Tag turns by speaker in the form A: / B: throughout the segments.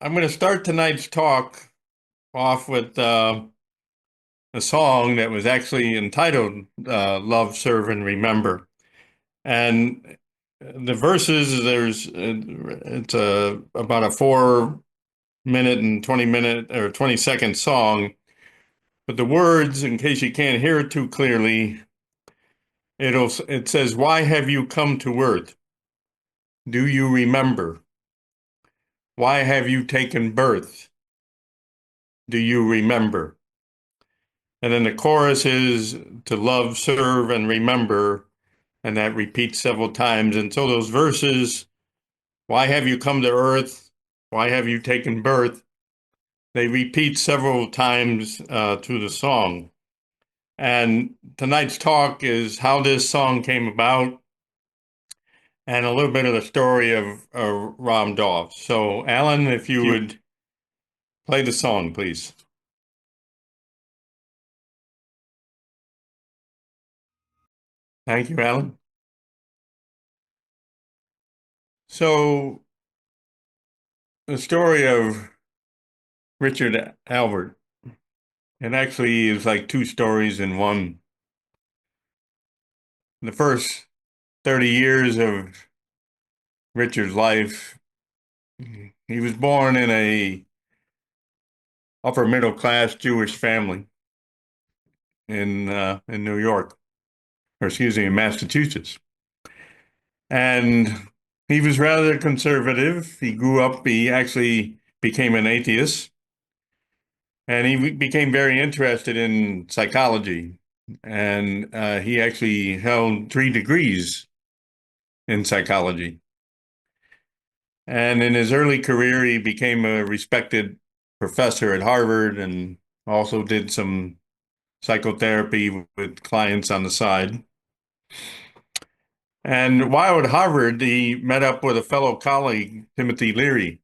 A: I'm going to start tonight's talk off with a song that was actually entitled Love, Serve, and Remember. And the verses, it's about a 4 minute and 20-minute or 20-second song. But the words, in case you can't hear it too clearly, it says, "Why have you come to earth? Do you remember? Why have you taken birth? Do you remember?" And then the chorus is to love, serve, and remember. And that repeats several times. And so those verses, why have you come to earth? Why have you taken birth? They repeat several times through the song. And tonight's talk is how this song came about and a little bit of the story of Ram Dass. So, Alan, if you would play the song, please. Thank you, Alan. So, the story of Richard Albert, it actually is like two stories in one. The first 30 years of Richard's life, he was born in a upper middle class Jewish family in New York, or excuse me, in Massachusetts. And he was rather conservative. He grew up, he actually became an atheist, and he became very interested in psychology. And he actually held 3 degrees in psychology. And in his early career, he became a respected professor at Harvard and also did some psychotherapy with clients on the side. And while at Harvard, he met up with a fellow colleague, Timothy Leary,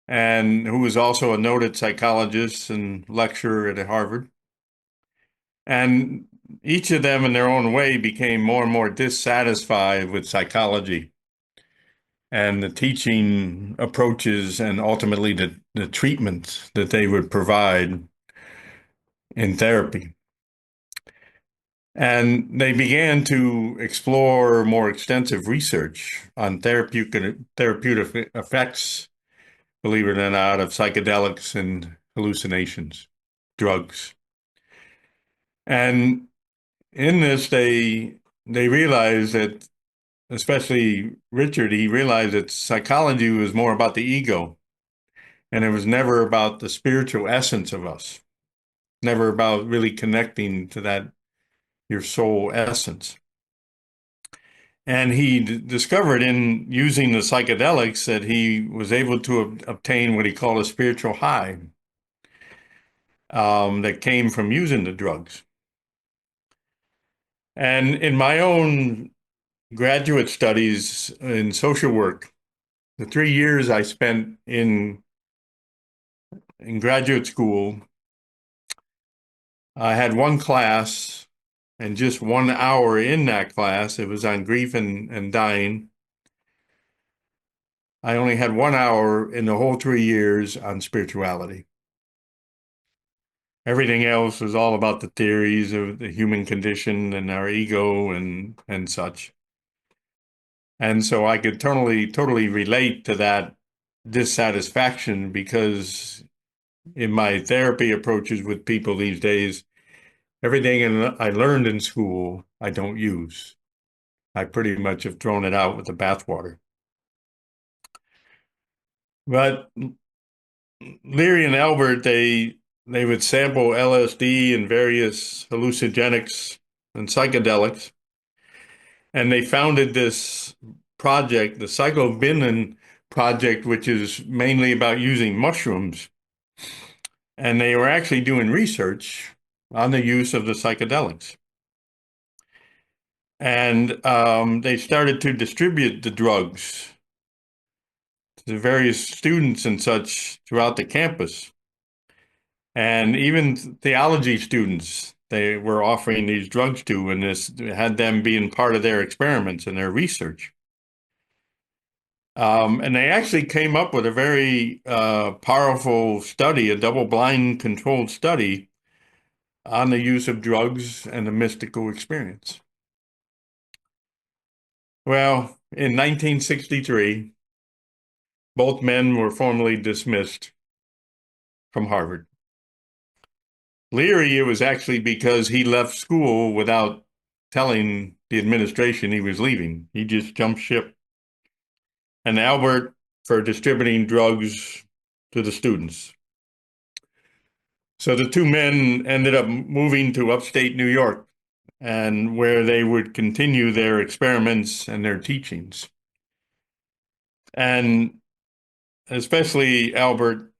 A: and who was also a noted psychologist and lecturer at Harvard. And each of them, in their own way, became more and more dissatisfied with psychology and the teaching approaches and ultimately the treatments that they would provide in therapy. And they began to explore more extensive research on therapeutic effects, believe it or not, of psychedelics and hallucinations, drugs. And in this, they realized that, especially Richard, he realized that psychology was more about the ego, and it was never about the spiritual essence of us, never about really connecting to that your soul essence. And he discovered in using the psychedelics that he was able to obtain what he called a spiritual high that came from using the drugs. And in my own graduate studies in social work, the 3 years I spent in graduate school, I had one class and just 1 hour in that class. It was on grief and dying. I only had 1 hour in the whole 3 years on spirituality. Everything else was all about the theories of the human condition and our ego and such. And so I could totally relate to that dissatisfaction because in my therapy approaches with people these days, everything I learned in school, I don't use. I pretty much have thrown it out with the bathwater. But Leary and Albert, they would sample LSD and various hallucinogenics and psychedelics, and they founded this project, the Psychobinden project, which is mainly about using mushrooms. And they were actually doing research on the use of the psychedelics. And they started to distribute the drugs to various students and such throughout the campus. And even theology students, they were offering these drugs to, and this had them being part of their experiments and their research. And they actually came up with a very powerful study, a double-blind controlled study on the use of drugs and the mystical experience. Well, in 1963, both men were formally dismissed from Harvard. Leary, it was actually because he left school without telling the administration he was leaving. He just jumped ship. And Albert for distributing drugs to the students. So the two men ended up moving to upstate New York, and where they would continue their experiments and their teachings. And especially Albert,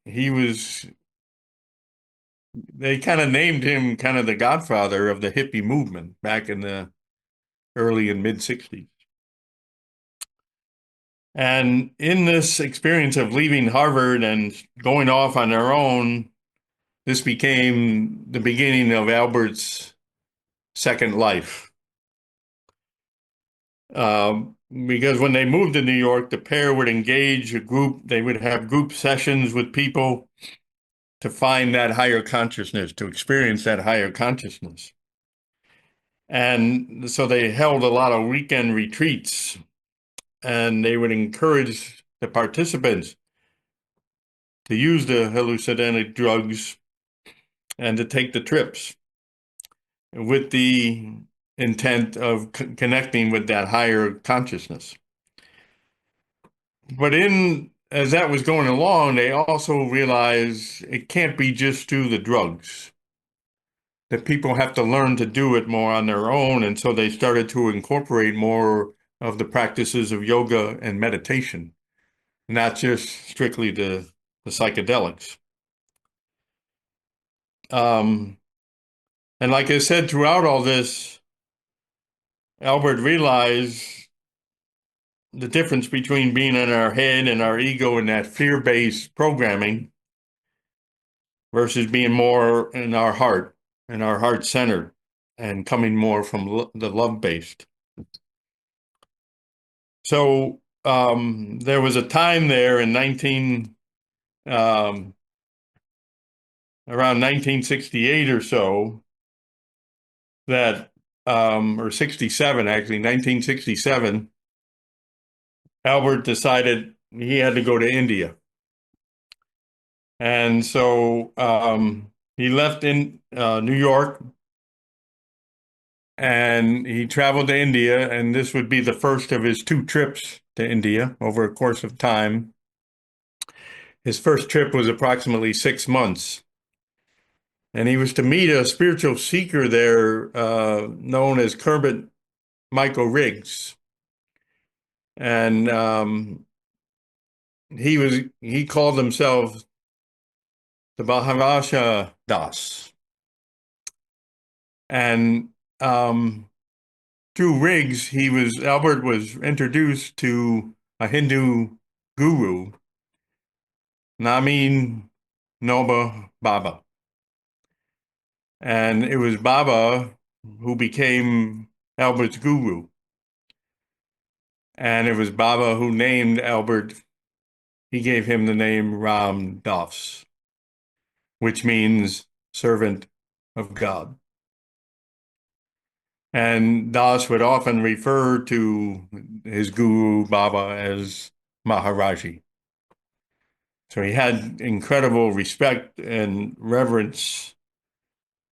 A: they kind of named him kind of the godfather of the hippie movement back in the early and mid 60s. And in this experience of leaving Harvard and going off on their own, this became the beginning of Albert's second life. Because when they moved to New York, the pair would engage a group, they would have group sessions with people to find that higher consciousness, to experience that higher consciousness. And so they held a lot of weekend retreats, and they would encourage the participants to use the hallucinogenic drugs and to take the trips with the intent of connecting with that higher consciousness. But as that was going along, they also realized it can't be just through the drugs, that people have to learn to do it more on their own. And so they started to incorporate more of the practices of yoga and meditation, not just strictly the psychedelics. Um, and like I said, throughout all this, Albert realized the difference between being in our head and our ego and that fear-based programming versus being more in our heart and our heart centered and coming more from the love based. So there was a time there in um, around 1968 or so that, or 67 actually, 1967, Albert decided he had to go to India. And so he left in New York and he traveled to India, and this would be the first of his two trips to India over a course of time. His first trip was approximately 6 months, and he was to meet a spiritual seeker there known as Kermit Michael Riggs. And he called himself the Maharaja Das. And through Riggs, Albert was introduced to a Hindu guru, Namin Noba Baba. And it was Baba who became Albert's guru. And it was Baba who named Albert, he gave him the name Ram Das, which means servant of God. And Das would often refer to his guru Baba as Maharaji. So he had incredible respect and reverence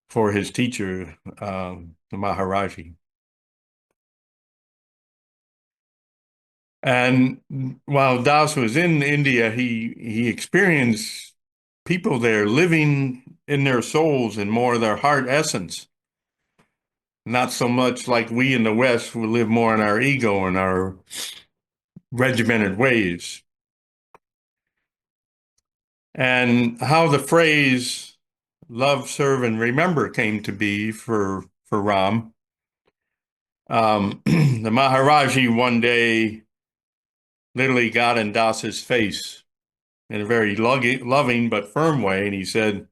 A: for his teacher, the Maharaji. And while Das was in India, he experienced people there living in their souls and more of their heart essence. Not so much like we in the West who live more in our ego and our regimented ways. And how the phrase love, serve, and remember came to be for Ram. The Maharaji one day literally got in Das's face in a very loving but firm way, and he said,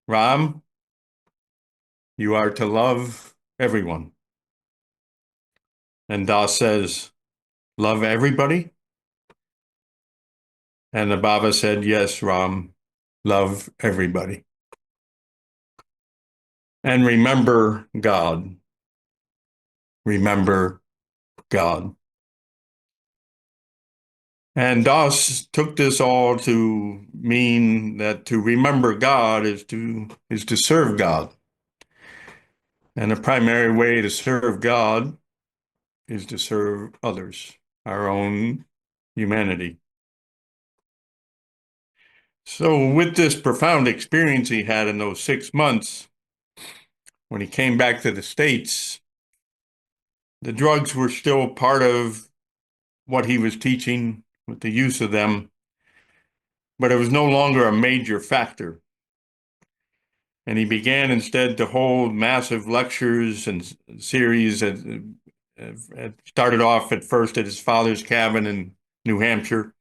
A: Ram, you are to love everyone. And Das says, love everybody? And the Baba said, yes, Ram, love everybody. And remember God. Remember God. And Das took this all to mean that to remember God is to serve God. And the primary way to serve God is to serve others, our own humanity. So with this profound experience he had in those 6 months, when he came back to the States, the drugs were still part of what he was teaching with the use of them, but it was no longer a major factor. And he began instead to hold massive lectures and series that started off at first at his father's cabin in New Hampshire.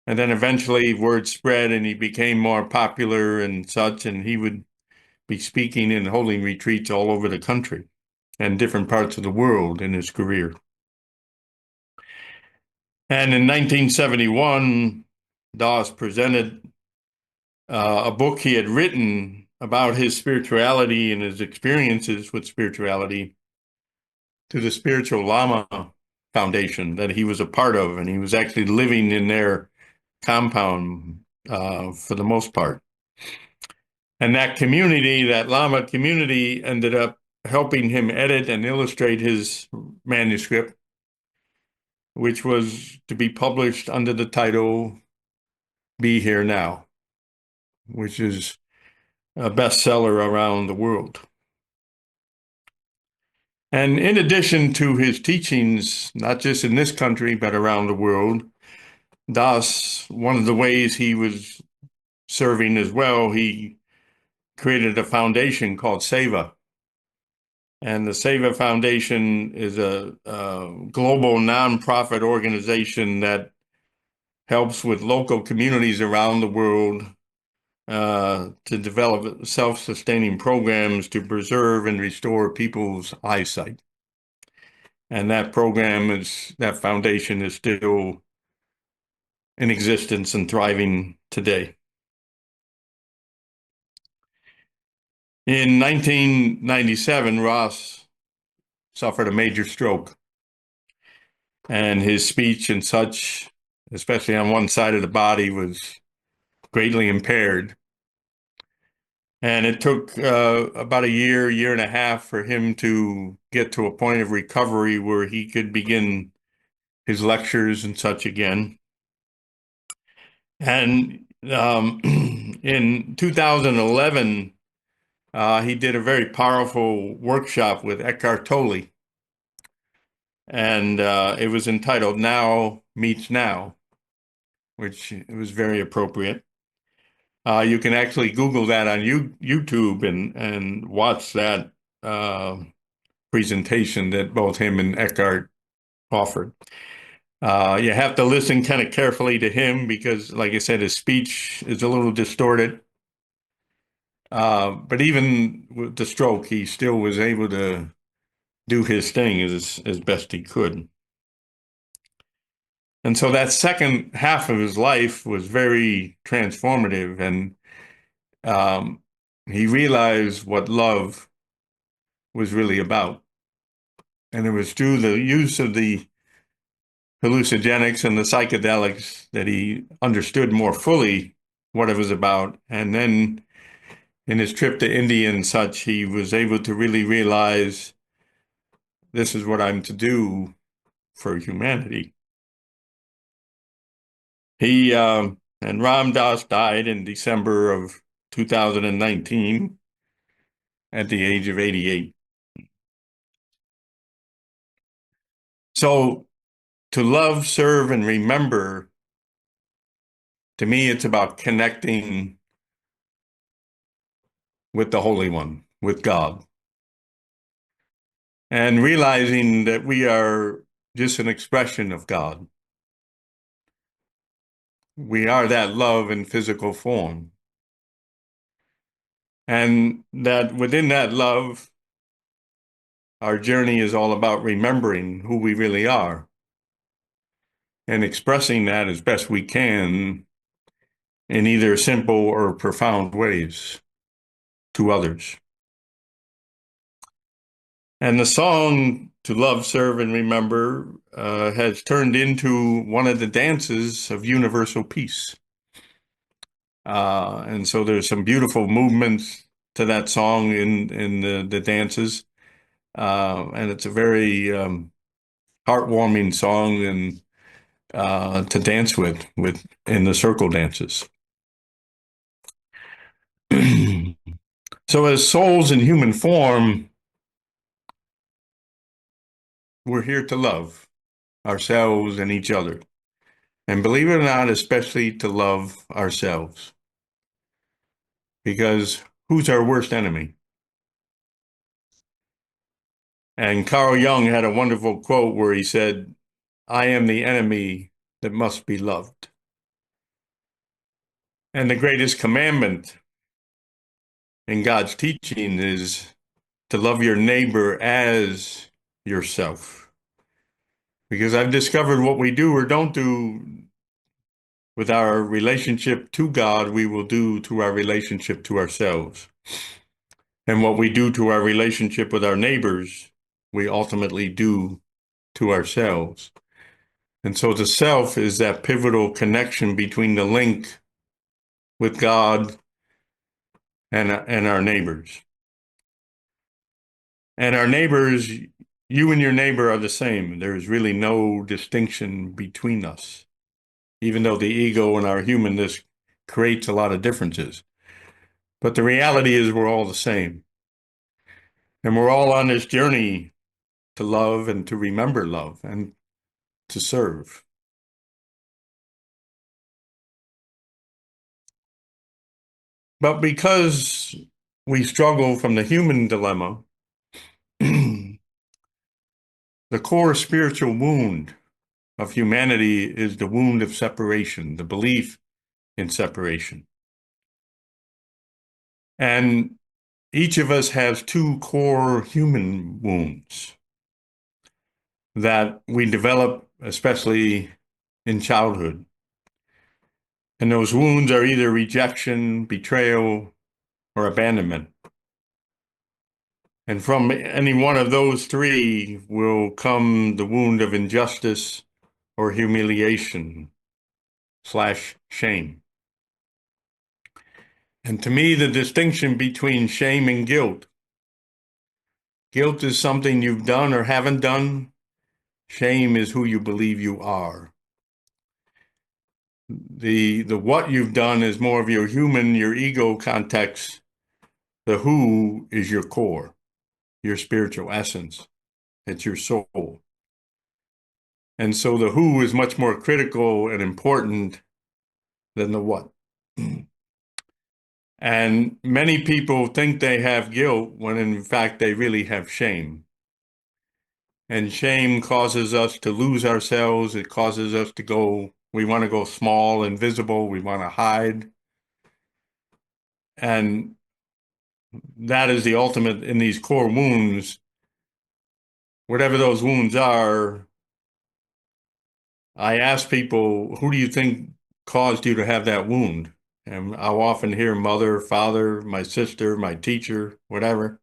A: And then eventually word spread and he became more popular and such, and he would be speaking in holding retreats all over the country and different parts of the world in his career. And in 1971, Das presented a book he had written about his spirituality and his experiences with spirituality to the Spiritual Lama Foundation that he was a part of, and he was actually living in their compound for the most part. And that community, that Lama community, ended up helping him edit and illustrate his manuscript, which was to be published under the title Be Here Now, which is a bestseller around the world. And in addition to his teachings, not just in this country, but around the world, Das, one of the ways he was serving as well, he created a foundation called Seva. And the Seva Foundation is a global nonprofit organization that helps with local communities around the world to develop self-sustaining programs to preserve and restore people's eyesight. And that that foundation is still in existence and thriving today. In 1997, Ross suffered a major stroke, and his speech and such, especially on one side of the body, was greatly impaired. And it took about a year and a half for him to get to a point of recovery where he could begin his lectures and such again. And in 2011, he did a very powerful workshop with Eckhart Tolle, and it was entitled Now Meets Now, which was very appropriate. You can actually Google that on YouTube and watch that presentation that both him and Eckhart offered. You have to listen kind of carefully to him because, like I said, his speech is a little distorted. But even with the stroke, he still was able to do his thing as best he could. And so that second half of his life was very transformative, and he realized what love was really about. And it was through the use of the hallucinogenics and the psychedelics that he understood more fully what it was about. And then in his trip to India and such, he was able to really realize this is what I'm to do for humanity. And Ram Dass died in December of 2019 at the age of 88. So to love, serve, and remember, to me, it's about connecting with the Holy One, with God, and realizing that we are just an expression of God. We are that love in physical form. And that within that love, our journey is all about remembering who we really are. and expressing that as best we can in either simple or profound ways to others. And the song To Love, Serve, and Remember has turned into one of the dances of universal peace. And so there's some beautiful movements to that song in the dances. And it's a very heartwarming song and to dance with in the circle dances. So as souls in human form, we're here to love ourselves and each other. And believe it or not, especially to love ourselves. Because who's our worst enemy? And Carl Jung had a wonderful quote where he said, I am the enemy that must be loved. And the greatest commandment in God's teaching is to love your neighbor as yourself. Because I've discovered what we do or don't do with our relationship to God, we will do to our relationship to ourselves. And what we do to our relationship with our neighbors, we ultimately do to ourselves. And so the self is that pivotal connection between the link with God and our neighbors. And our neighbors, you and your neighbor are the same. There is really no distinction between us, even though the ego and our humanness creates a lot of differences. But the reality is we're all the same. And we're all on this journey to love and to remember love and to serve. But because we struggle from the human dilemma, the core spiritual wound of humanity is the wound of separation, the belief in separation. And each of us has two core human wounds that we develop, especially in childhood. And those wounds are either rejection, betrayal, or abandonment. And from any one of those three will come the wound of injustice or humiliation / shame. And to me, the distinction between shame and guilt is something you've done or haven't done. Shame is who you believe you are. The what you've done is more of your human, your ego context. The who is your core, your spiritual essence. It's your soul. And so the who is much more critical and important than the what. And many people think they have guilt when in fact they really have shame. And shame causes us to lose ourselves. It causes us to we want to go small, invisible. We want to hide. And that is the ultimate in these core wounds. Whatever those wounds are, I ask people, who do you think caused you to have that wound? And I'll often hear mother, father, my sister, my teacher, whatever.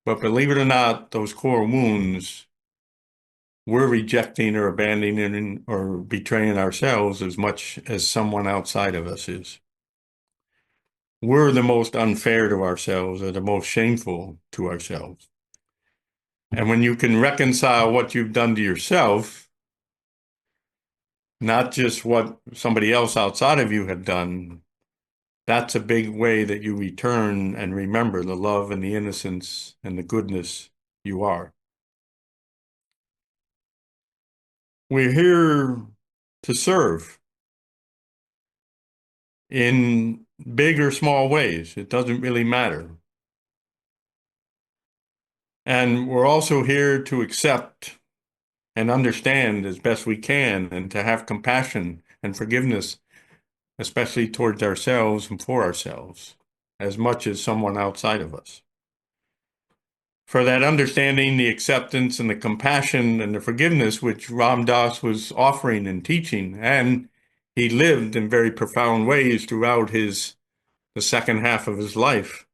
A: But believe it or not, those core wounds, we're rejecting or abandoning or betraying ourselves as much as someone outside of us is. We're the most unfair to ourselves or the most shameful to ourselves. And when you can reconcile what you've done to yourself, not just what somebody else outside of you had done, that's a big way that you return and remember the love and the innocence and the goodness you are. We're here to serve in big or small ways. It doesn't really matter. And we're also here to accept and understand as best we can and to have compassion and forgiveness, especially towards ourselves and for ourselves, as much as someone outside of us. for that understanding, the acceptance, and the compassion and the forgiveness which Ram Dass was offering and teaching. And he lived in very profound ways throughout the second half of his life.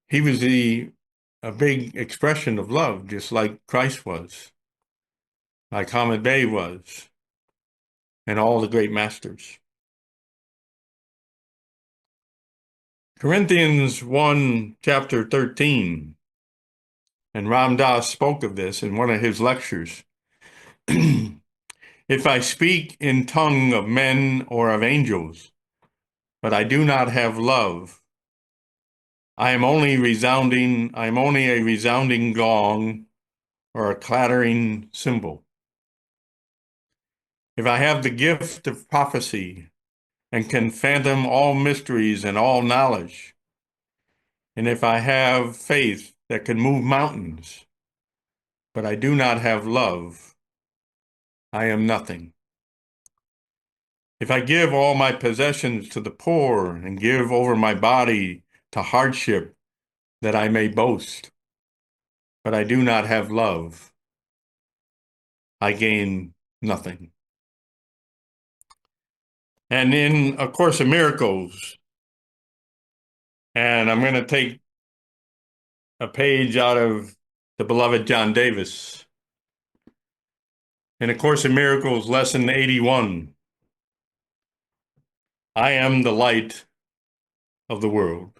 A: He was a big expression of love, just like Christ was, like Ahmed Bey was, and all the great masters. Corinthians 1, chapter 13, and Ram Dass spoke of this in one of his lectures. If I speak in tongue of men or of angels, but I do not have love, I am only a resounding gong or a clattering cymbal. If I have the gift of prophecy and can fathom all mysteries and all knowledge, and if I have faith that can move mountains, but I do not have love, I am nothing. If I give all my possessions to the poor and give over my body to hardship that I may boast, but I do not have love, I gain nothing. And in A Course in Miracles, and I'm going to take a page out of the beloved John Davis. In A Course in Miracles, lesson 81, I am the light of the world.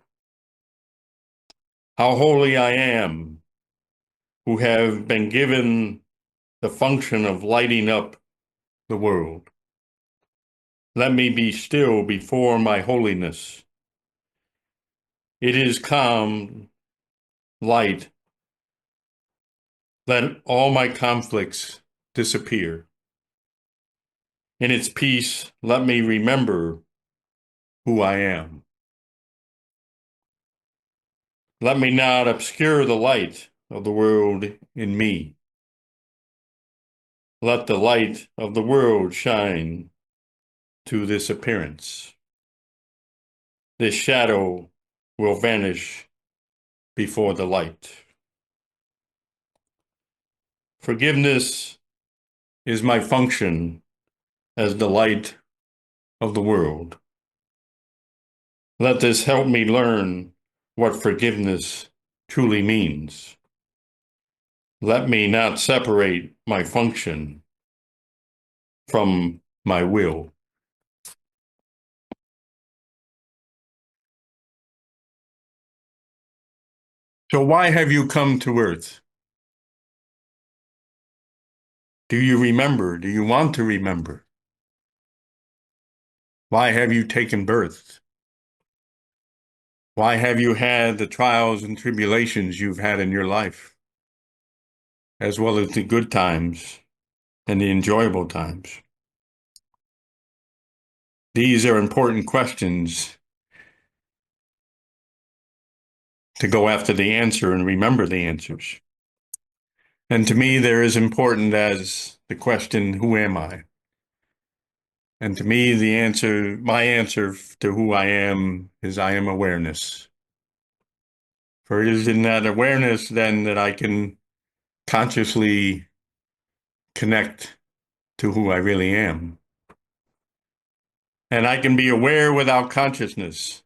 A: How holy I am, who have been given the function of lighting up the world. Let me be still before my holiness. It is calm, light. Let all my conflicts disappear. In its peace, let me remember who I am. Let me not obscure the light of the world in me. Let the light of the world shine to this appearance. This shadow will vanish before the light. Forgiveness is my function as the light of the world. Let this help me learn what forgiveness truly means. Let me not separate my function from my will. So why have you come to earth? Do you remember? Do you want to remember? Why have you taken birth? Why have you had the trials and tribulations you've had in your life, as well as the good times and the enjoyable times? These are important questions to go after the answer and remember the answers. And to me, they're as important as the question, who am I? And to me, my answer to who I am is I am awareness. For it is in that awareness then that I can consciously connect to who I really am. And I can be aware without consciousness.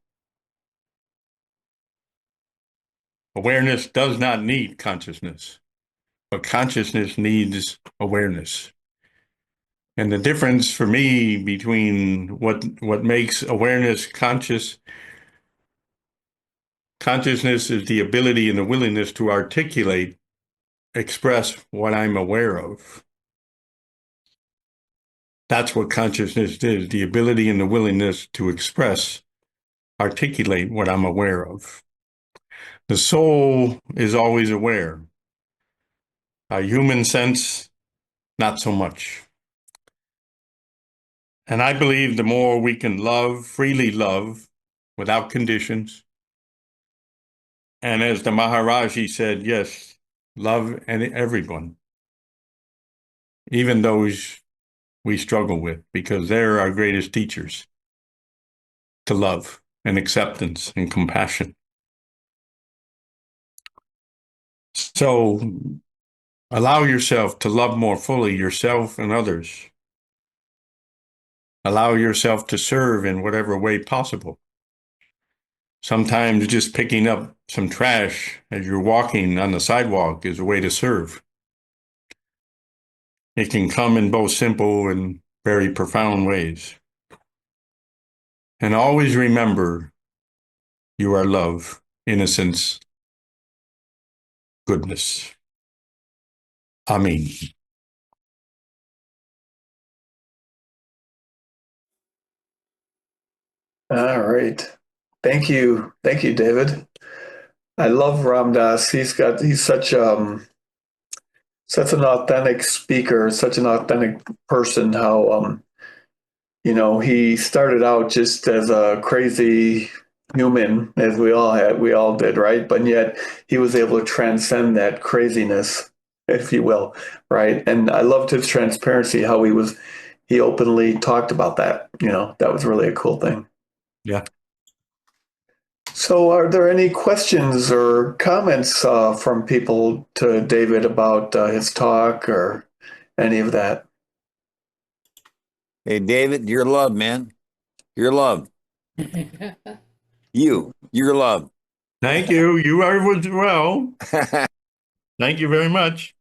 A: Awareness does not need consciousness, but consciousness needs awareness. And the difference for me between what makes awareness consciousness is the ability and the willingness to articulate, express what I'm aware of. That's what consciousness is, the ability and the willingness to express, articulate what I'm aware of. The soul is always aware. Our human sense, not so much. And I believe the more we can love, freely love, without conditions. And as the Maharaji said, yes, love everyone, even those we struggle with, because they're our greatest teachers to love and acceptance and compassion. So allow yourself to love more fully yourself and others. Allow yourself to serve in whatever way possible. Sometimes just picking up some trash as you're walking on the sidewalk is a way to serve. It can come in both simple and very profound ways. And always remember you are love, innocence, goodness. Amen.
B: All right. Thank you. Thank you, David. I love Ram Dass. He's such an authentic speaker, such an authentic person. How he started out just as a crazy human, as we all did, right? But yet he was able to transcend that craziness, if you will, right? And I loved his transparency, how he openly talked about that. That was really a cool thing.
A: Yeah.
B: So, are there any questions or comments from people to David about his talk or any of that?
C: Hey, David, you're loved, man. You're loved. You're loved.
A: Thank you. You are as well. Thank you very much.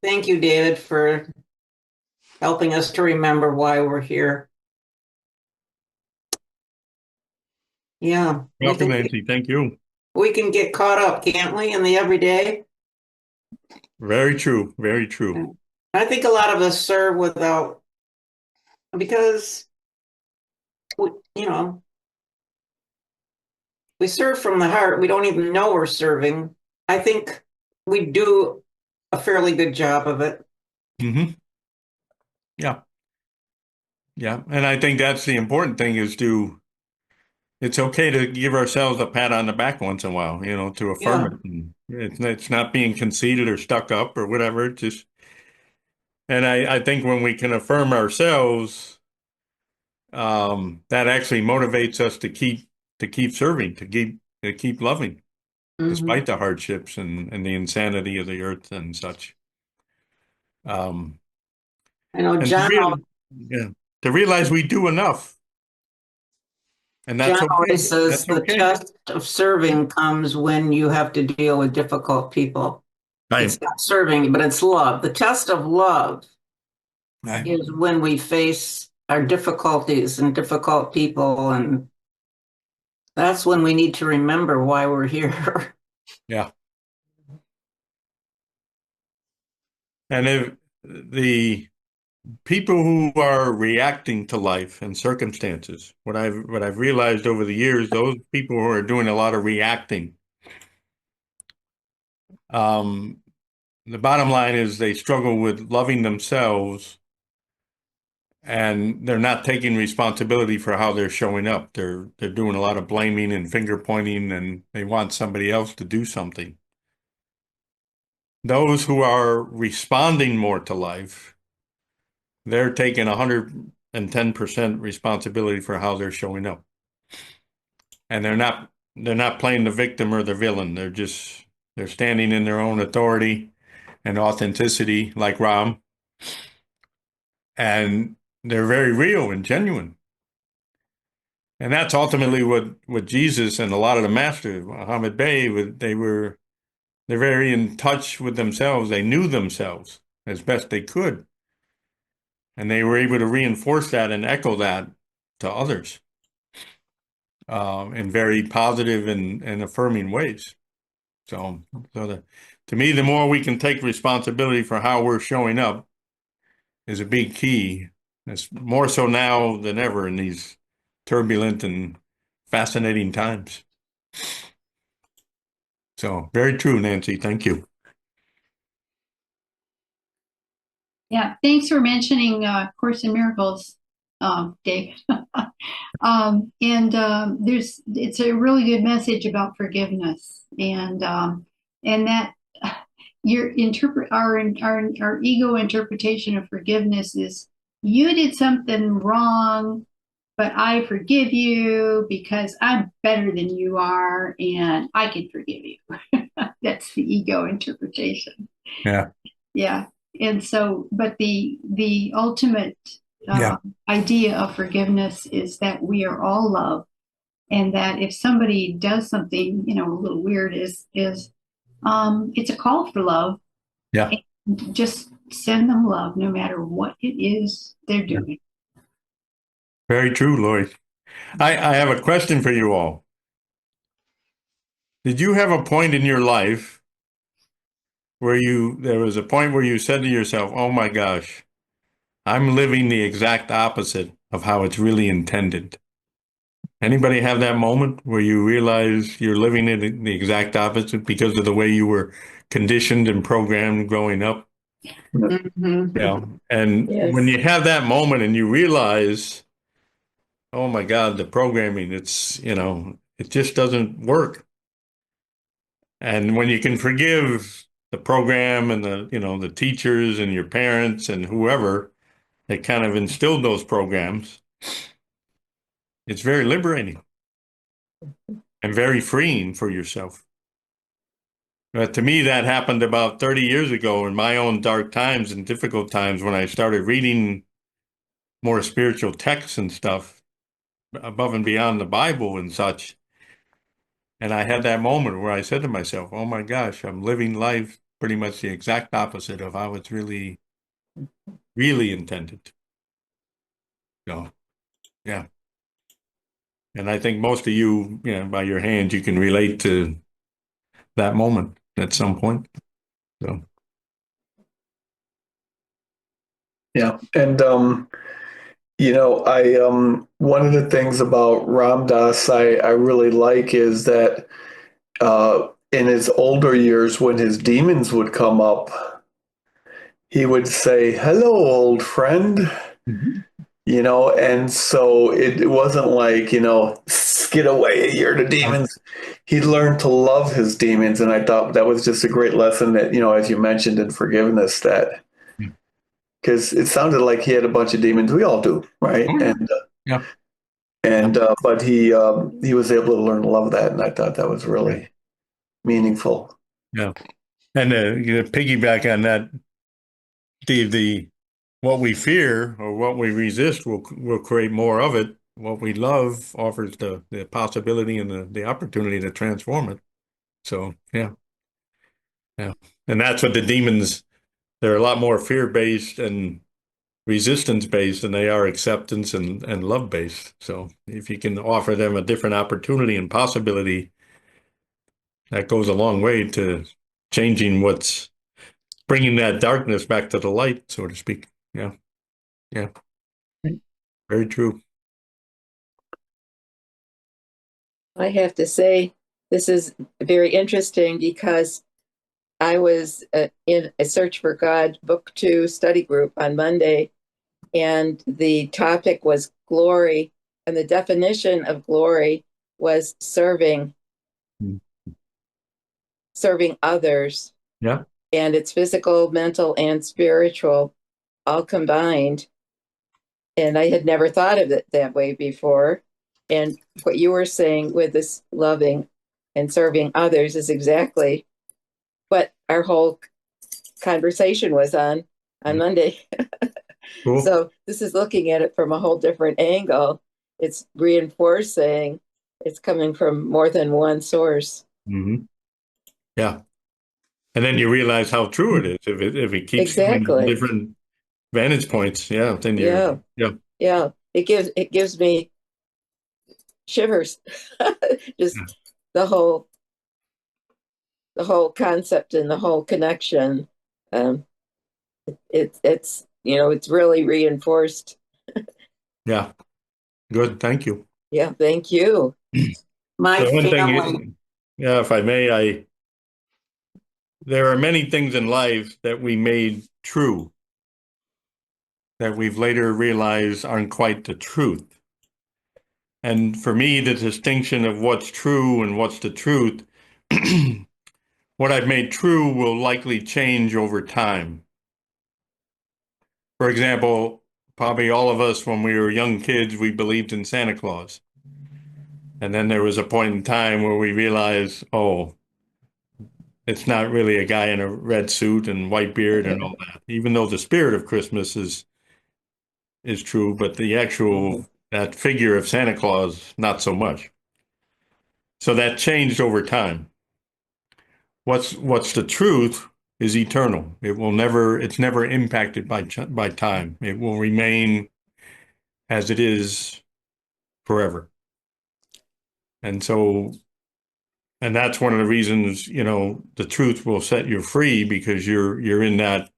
D: Thank you, David, for helping us to remember why we're here. Yeah.
A: Welcome, Nancy. Thank you.
D: We can get caught up, can't we, in the everyday?
A: Very true. Very true.
D: I think a lot of us serve because we serve from the heart. We don't even know we're serving. I think we do a fairly good job of it.
A: Mm-hmm. Yeah. Yeah. And I think that's the important thing it's okay to give ourselves a pat on the back once in a while, to affirm it. It's not being conceited or stuck up or whatever. And I think when we can affirm ourselves, that actually motivates us to keep serving, to keep loving, despite the hardships and the insanity of the earth and such.
D: I know John.
A: To realize we do enough. And that's
D: John always says
A: the
D: test of serving comes when you have to deal with difficult people. Right. It's not serving, but it's love. The test of love is when we face our difficulties and difficult people, and that's when we need to remember why we're here.
A: Yeah. And if the people who are reacting to life and circumstances, what I've realized over the years, those people who are doing a lot of reacting, the bottom line is they struggle with loving themselves, and they're not taking responsibility for how they're showing up. They're doing a lot of blaming and finger pointing, and they want somebody else to do something. Those who are responding more to life, they're taking 110% responsibility for how they're showing up. And they're not playing the victim or the villain. They're standing in their own authority and authenticity, like Ram. And they're very real and genuine. And that's ultimately what Jesus and a lot of the masters, Muhammad Bey, they're very in touch with themselves. They knew themselves as best they could. And they were able to reinforce that and echo that to others in very positive and affirming ways. To me, the more we can take responsibility for how we're showing up is a big key. It's more so now than ever in these turbulent and fascinating times. So very true, Nancy. Thank you.
E: Yeah, thanks for mentioning Course in Miracles, Dave. It's a really good message about forgiveness, and that our ego interpretation of forgiveness is you did something wrong, but I forgive you because I'm better than you are and I can forgive you. That's the ego interpretation.
A: Yeah.
E: Yeah. And so, but the ultimate
A: Yeah.
E: idea of forgiveness is that we are all love, and that if somebody does something, a little weird, is it's a call for love.
A: Yeah.
E: And just send them love, no matter what it is they're doing.
A: Very true, Lori. I have a question for you all. Did you have a point in your life where there was a point where you said to yourself, oh my gosh, I'm living the exact opposite of how it's really intended? Anybody have that moment where you realize you're living it the exact opposite because of the way you were conditioned and programmed growing up?
D: Mhm.
A: Yeah. And when
F: Yes.
A: you have that moment and you realize, oh my God, the programming, it just doesn't work. And when you can forgive the program and the teachers and your parents and whoever that kind of instilled those programs, it's very liberating and very freeing for yourself. To me, that happened about 30 years ago in my own dark times and difficult times when I started reading more spiritual texts and stuff above and beyond the Bible and such. And I had that moment where I said to myself, oh my gosh, I'm living life pretty much the exact opposite of how it's really, really intended. So, yeah. And I think most of you, by your hands, you can relate to that moment at some point. So,
B: Yeah. And I one of the things about Ram Dass I really like is that in his older years when his demons would come up, he would say, "Hello, old friend." And so it wasn't like, skid away, you're the demons. He learned to love his demons. And I thought that was just a great lesson that, as you mentioned in forgiveness, that because it sounded like he had a bunch of demons. We all do, right? And
A: yeah.
B: but he was able to learn to love that, and I thought that was really meaningful.
A: Yeah. And piggyback on that, the what we fear or what we resist will create more of it. What we love offers the possibility and the opportunity to transform it. So yeah, yeah. And that's what the demons, they're a lot more fear-based and resistance-based than they are acceptance and love-based. So if you can offer them a different opportunity and possibility, that goes a long way to changing bringing that darkness back to the light, so to speak. Yeah. Yeah. Very true.
F: I have to say, this is very interesting because I was in a Search for God Book 2 study group on Monday, and the topic was glory, and the definition of glory was serving others.
A: Yeah.
F: And it's physical, mental, and spiritual, all combined. And I had never thought of it that way before. And what you were saying with this loving and serving others is exactly what our whole conversation was on Monday.
A: Cool.
F: So this is looking at it from a whole different angle. It's reinforcing it's coming from more than one source.
A: Mm-hmm. Yeah. And then you realize how true it is if it keeps coming from
F: Exactly.
A: different vantage points. Yeah. Then
F: Yeah.
A: yeah.
F: Yeah. It gives me shivers. Just the whole concept and the whole connection. It's it's really reinforced.
A: Yeah. Good. Thank you.
F: Yeah, thank you.
D: My
A: The one thing
D: family,
A: is, yeah, if I may, there are many things in life that we made true that we've later realized aren't quite the truth. And for me, the distinction of what's true and what's the truth, what I've made true will likely change over time. For example, probably all of us, when we were young kids, we believed in Santa Claus. And then there was a point in time where we realized, oh, it's not really a guy in a red suit and white beard and all that. Even though the spirit of Christmas is true, but the actual that figure of Santa Claus, not so much. So that changed over time. What's the truth is eternal. It's never impacted by time. It will remain as it is forever. And so, and that's one of the reasons, the truth will set you free, because you're in that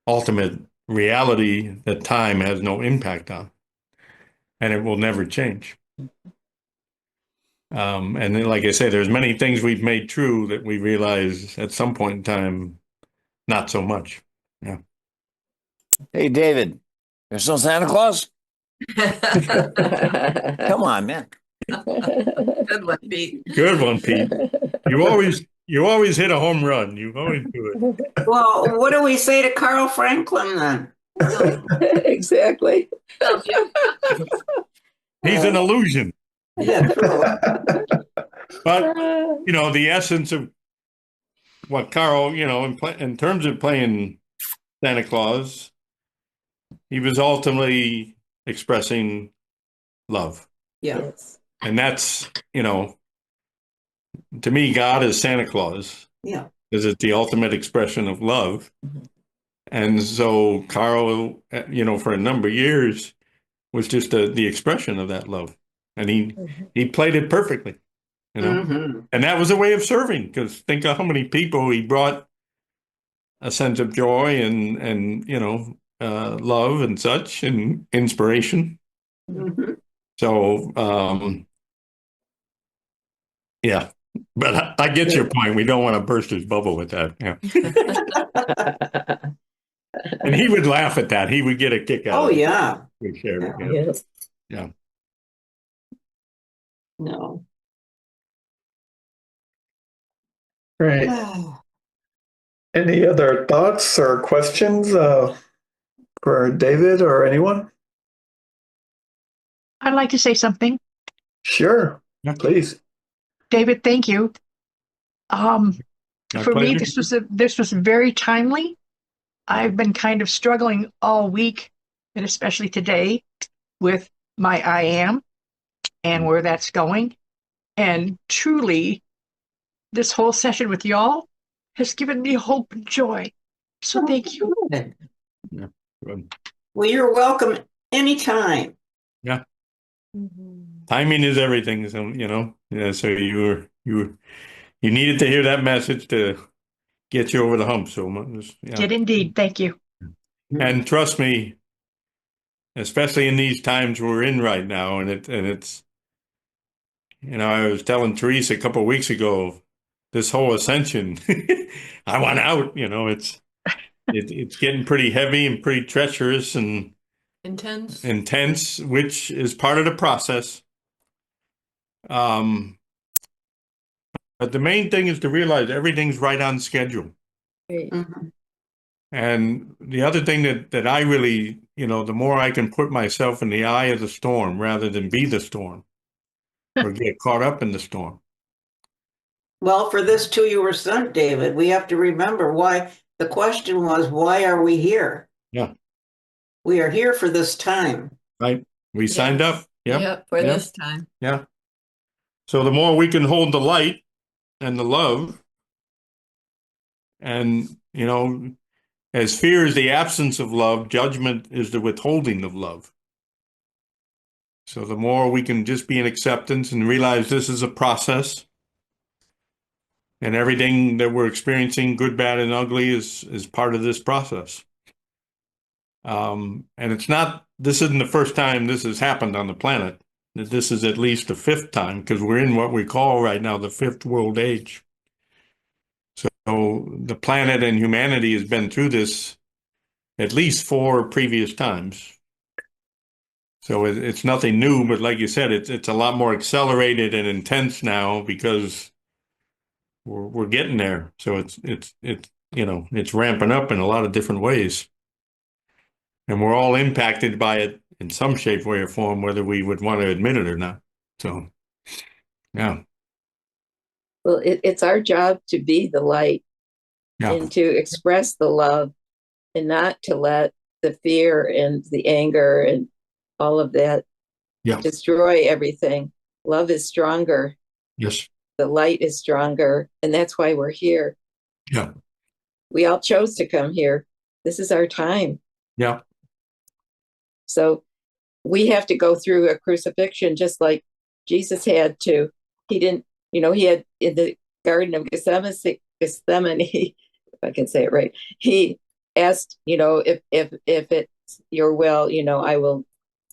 A: ultimate reality that time has no impact on, and it will never change. And then, like I say, there's many things we've made true that we realize at some point in time, not so much. Yeah.
C: Hey, David, there's no Santa Claus? Come on, man.
D: Good one, Pete.
A: Good one, Pete. You always hit a home run. You always do it.
D: Well, what do we say to Carl Franklin then?
F: Exactly.
A: He's an illusion.
D: Yeah, true.
A: But, the essence of what Carl, in terms of playing Santa Claus, he was ultimately expressing love.
D: Yeah.
F: Yes.
A: And that's, to me, God is Santa Claus.
D: Yeah.
A: Because it's the ultimate expression of love. And so Carl, for a number of years was just the expression of that love. And he played it perfectly,
D: Mhm.
A: and that was a way of serving, because think of how many people he brought a sense of joy and love and such, and inspiration.
D: Mhm.
A: So, yeah, but I get your point. We don't want to burst his bubble with that. Yeah. And he would laugh at that. He would get a kick out
D: Oh,
A: of it.
D: yeah.
A: We shared it. Yeah.
F: Yes.
A: Yeah.
D: No.
B: Great. Any other thoughts or questions for David or anyone?
G: I'd like to say something.
B: Sure,
A: Yeah.
B: please.
G: David, thank you.
A: My
G: For me,
A: pleasure.
G: this was very timely. I've been kind of struggling all week, and especially today, with my I am and where that's going. And truly, this whole session with y'all has given me hope and joy. So thank you.
D: Good.
A: Yeah. Good.
D: Well, you're welcome anytime.
A: Yeah. Timing is everything. So, yeah, so you needed to hear that message to get you over the hump. So much. Yeah.
G: Did indeed. Thank you.
A: And trust me, especially in these times we're in right now, and it's, I was telling Teresa a couple of weeks ago, this whole ascension, I want out. It's getting pretty heavy and pretty treacherous and intense, which is part of the process. But the main thing is to realize everything's right on schedule.
F: Great.
D: Mhm.
A: And the other thing that I really, the more I can put myself in the eye of the storm rather than be the storm or get caught up in the storm.
D: Well, for this too, you were sent, David. We have to remember why the question was, why are we here?
A: Yeah.
D: We are here for this time.
A: Right. We signed up. Yep.
H: Yep, for
A: Yep.
H: this time.
A: Yeah. So the more we can hold the light and the love, and, as fear is the absence of love, judgment is the withholding of love. So the more we can just be in acceptance and realize this is a process, and everything that we're experiencing, good, bad, and ugly, is part of this process. And this isn't the first time this has happened on the planet. This is at least the fifth time, because we're in what we call right now the fifth world age. So the planet and humanity has been through this at least 4 previous times. So it's nothing new, but like you said, it's a lot more accelerated and intense now, because we're getting there. So it's ramping up in a lot of different ways. And we're all impacted by it in some shape, way, or form, whether we would want to admit it or not. So, yeah,
F: Well, it's our job to be the light
A: yeah,
F: and to express the love and not to let the fear and the anger and all of that
A: yeah,
F: destroy everything. Love is stronger.
A: yes,
F: The light is stronger. And that's why we're here.
A: yeah,
F: We all chose to come here. This is our time.
A: yeah,
F: So we have to go through a crucifixion just like Jesus had to. He didn't, he had in the Garden of Gethsemane, if I can say it right, he asked, if it's your will, I will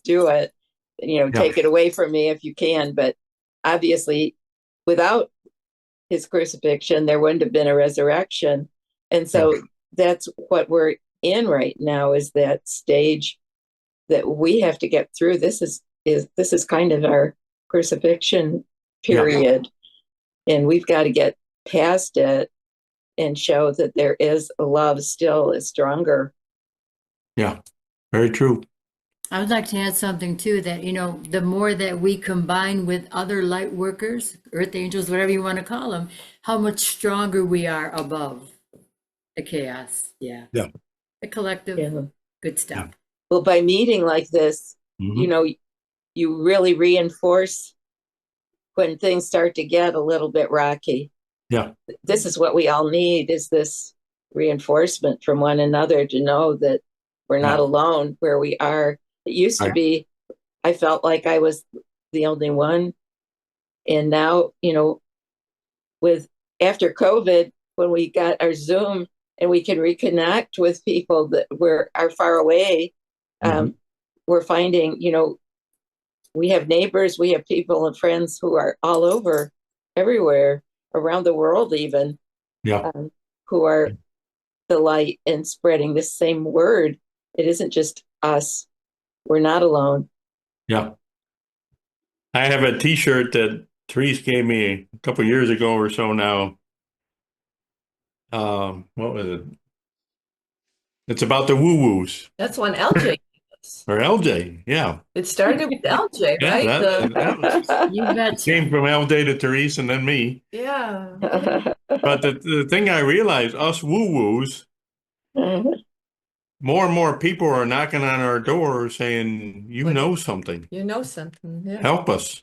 F: do it.
A: yeah,
F: Take it away from me if you can. But obviously, without his crucifixion, there wouldn't have been a resurrection. And so that's what we're in right now, is that stage that we have to get through. This is kind of our crucifixion period, and we've got to get past it and show that there is a love still is stronger.
A: yeah, very true.
H: I would like to add something too, that, the more that we combine with other light workers, earth angels, whatever you want to call them, how much stronger we are above the chaos. Yeah.
A: Yeah.
H: The collective,
F: Yeah.
H: good stuff.
A: Yeah.
F: Well, by meeting like this,
A: Mhm.
F: You really reinforce when things start to get a little bit rocky.
A: Yeah,
F: This is what we all need, is this reinforcement from one another to know that we're not
A: Yeah.
F: alone where we are. It used to
A: Right.
F: be, I felt like I was the only one. And now, with after COVID, when we got our Zoom and we can reconnect with people that are far away,
A: Mhm.
F: we're finding, we have neighbors, we have people and friends who are all over, everywhere, around the world even,
A: Yeah,
F: who are the light and spreading this same word. It isn't just us. We're not alone.
A: yeah. I have a T-shirt that Therese gave me a couple years ago or so now. What was it? It's about the woo-woos,
I: That's one LJ gave us.
A: or LJ. Yeah,
I: It started with LJ,
A: yeah.
I: right?
H: You
A: It
H: betcha.
A: came from LJ to Therese and then me.
I: Yeah.
A: But the thing I realized, us woo-woos, more and more people are knocking on our door saying, "You know something,
I: You know something. Yeah.
A: help us."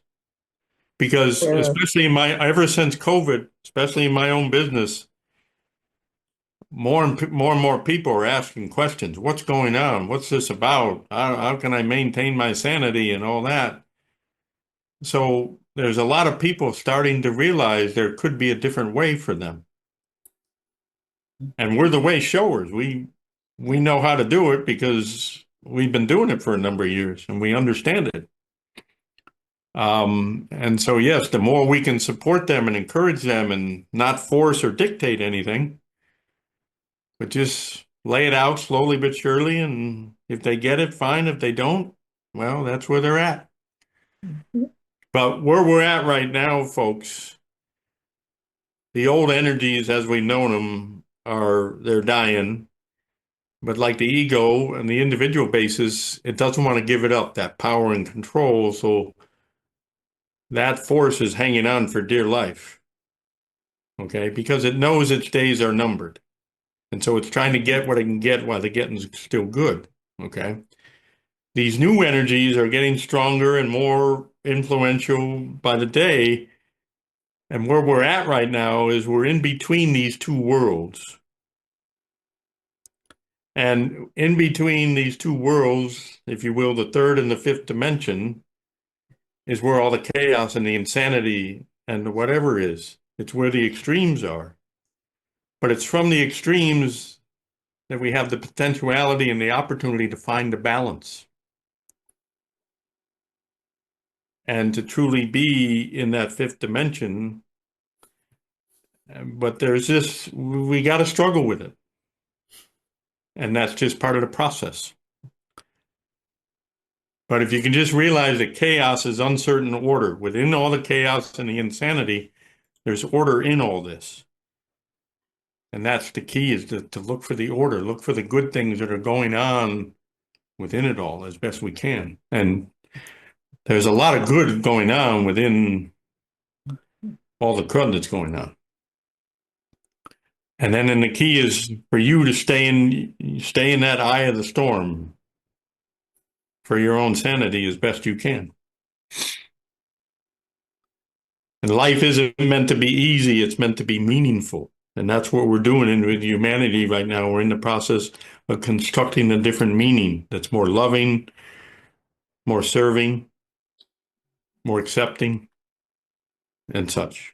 A: Because
F: Yeah.
A: especially ever since COVID, especially in my own business, more and more people are asking questions. What's going on? What's this about? How can I maintain my sanity and all that? So there's a lot of people starting to realize there could be a different way for them. And we're the way showers. We know how to do it because we've been doing it for a number of years and we understand it. And so, yes, the more we can support them and encourage them and not force or dictate anything, but just lay it out slowly but surely. And if they get it, fine. If they don't, well, that's where they're at. But where we're at right now, folks, the old energies as we've known them they're dying. But like the ego and the individual basis, it doesn't want to give it up, that power and control. So that force is hanging on for dear life. Okay, because it knows its days are numbered. And so it's trying to get what it can get while the getting's still good. Okay. These new energies are getting stronger and more influential by the day. And where we're at right now is we're in between these two worlds. And in between these two worlds, if you will, the third and the fifth dimension, is where all the chaos and the insanity and the whatever is. It's where the extremes are. But it's from the extremes that we have the potentiality and the opportunity to find a balance and to truly be in that fifth dimension. But we got to struggle with it. And that's just part of the process. But if you can just realize that chaos is uncertain order, within all the chaos and the insanity, there's order in all this. And that's the key, is to look for the order, look for the good things that are going on within it all as best we can. And there's a lot of good going on within all the crud that's going on. And then the key is for you to stay in that eye of the storm for your own sanity as best you can. And life isn't meant to be easy, it's meant to be meaningful. And that's what we're doing with humanity right now. We're in the process of constructing a different meaning that's more loving, more serving, more accepting, and such.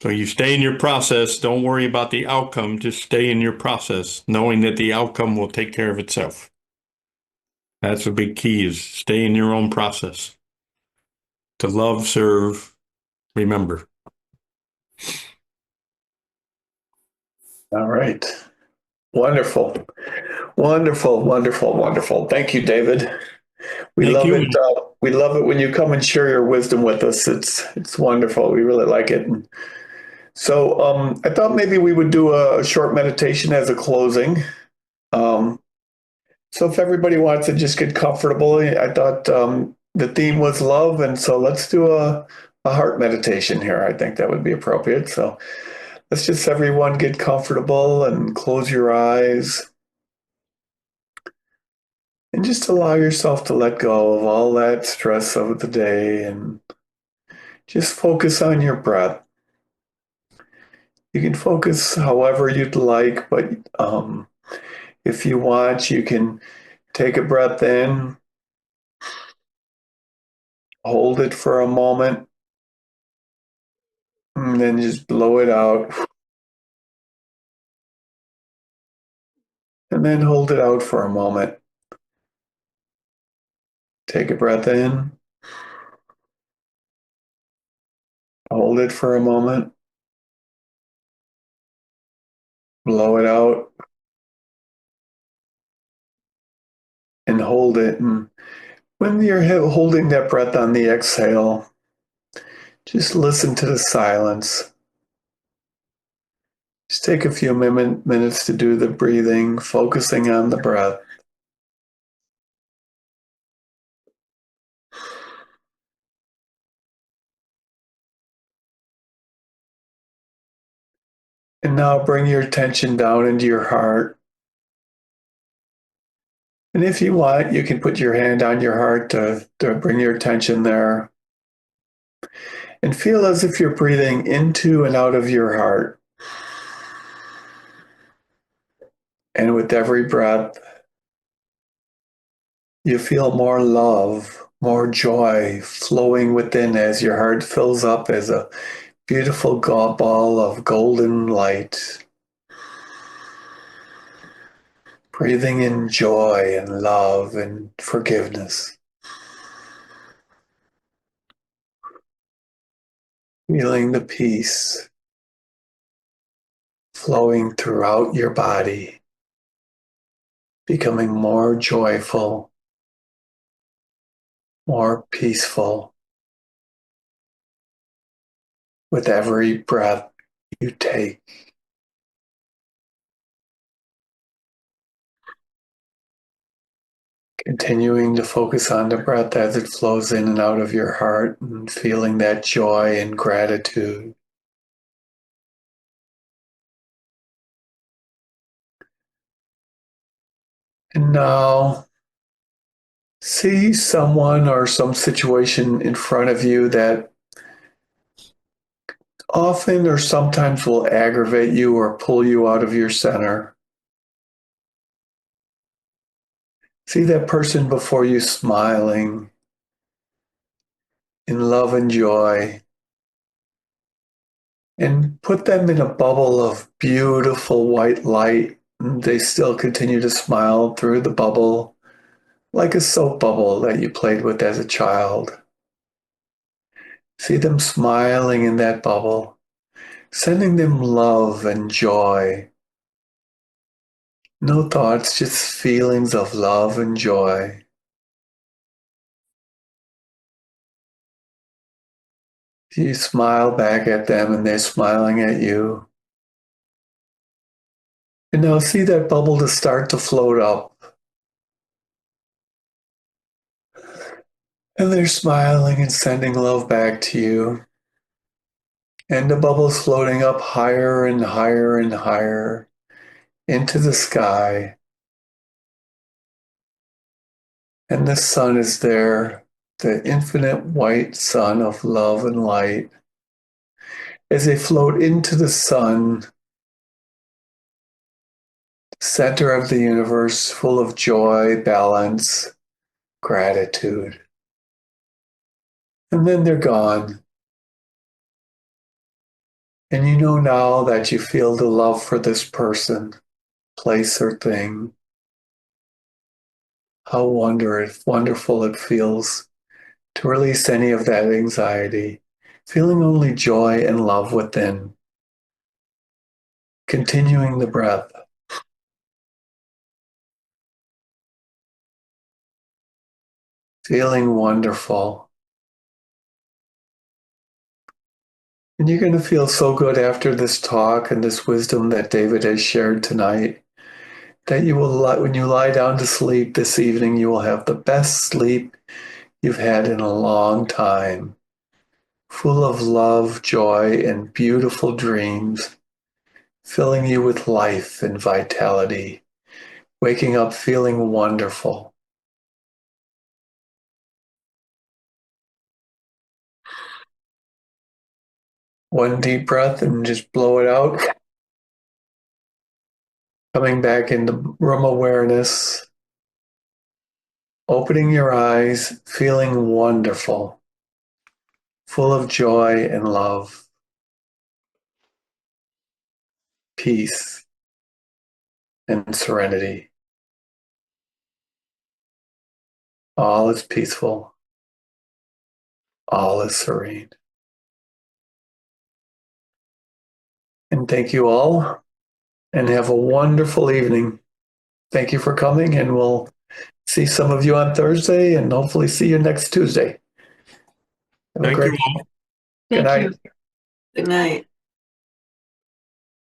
A: So you stay in your process. Don't worry about the outcome. Just stay in your process, knowing that the outcome will take care of itself. That's a big key, is stay in your own process. To love, serve, remember.
B: All right. Wonderful. Wonderful, wonderful, wonderful. Thank you, David. We
A: Thank
B: love
A: you.
B: it. We love it when you come and share your wisdom with us. It's wonderful. We really like it. And so I thought maybe we would do a short meditation as a closing. So if everybody wants to just get comfortable, I thought the theme was love. And so let's do a heart meditation here. I think that would be appropriate. So let's just everyone get comfortable and close your eyes. And just allow yourself to let go of all that stress of the day and just focus on your breath. You can focus however you'd like, but if you want, you can take a breath in, hold it for a moment, and then just blow it out. And then hold it out for a moment. Take a breath in, hold it for a moment, blow it out, and hold it. And when you're holding that breath on the exhale, just listen to the silence. Just take a few minutes to do the breathing, focusing on the breath. And now bring your attention down into your heart. And if you want, you can put your hand on your heart to bring your attention there. And feel as if you're breathing into and out of your heart. And with every breath, you feel more love, more joy flowing within as your heart fills up as a beautiful ball of golden light. Breathing in joy and love and forgiveness. Feeling the peace flowing throughout your body, becoming more joyful, more peaceful with every breath you take. Continuing to focus on the breath as it flows in and out of your heart and feeling that joy and gratitude. And now, see someone or some situation in front of you that often or sometimes will aggravate you or pull you out of your center. See that person before you smiling in love and joy. And put them in a bubble of beautiful white light. They still continue to smile through the bubble, like a soap bubble that you played with as a child. See them smiling in that bubble, sending them love and joy. No thoughts, just feelings of love and joy. You smile back at them and they're smiling at you. And now see that bubble to start to float up And they're smiling and sending love back to you. And the bubbles floating up higher and higher and higher into the sky. And the sun is there, the infinite white sun of love and light. As they float into the sun, center of the universe, full of joy, balance, gratitude. And then they're gone. And you know now that you feel the love for this person, place, or thing. How wonderful it feels to release any of that anxiety, feeling only joy and love within. Continuing the breath. Feeling wonderful. And you're going to feel so good after this talk and this wisdom that David has shared tonight that you will, when you lie down to sleep this evening, you will have the best sleep you've had in a long time, full of love, joy, and beautiful dreams, filling you with life and vitality, waking up feeling wonderful. One deep breath and just blow it out. Coming back into room awareness, opening your eyes, feeling wonderful, full of joy and love, peace, and serenity. All is peaceful. All is serene. And thank you all, and have a wonderful evening. Thank you for coming, and we'll see some of you on Thursday and hopefully see you next Tuesday. Have a
A: Thank
B: great
A: you all.
B: Good
E: Thank
B: night.
E: you.
I: Good night.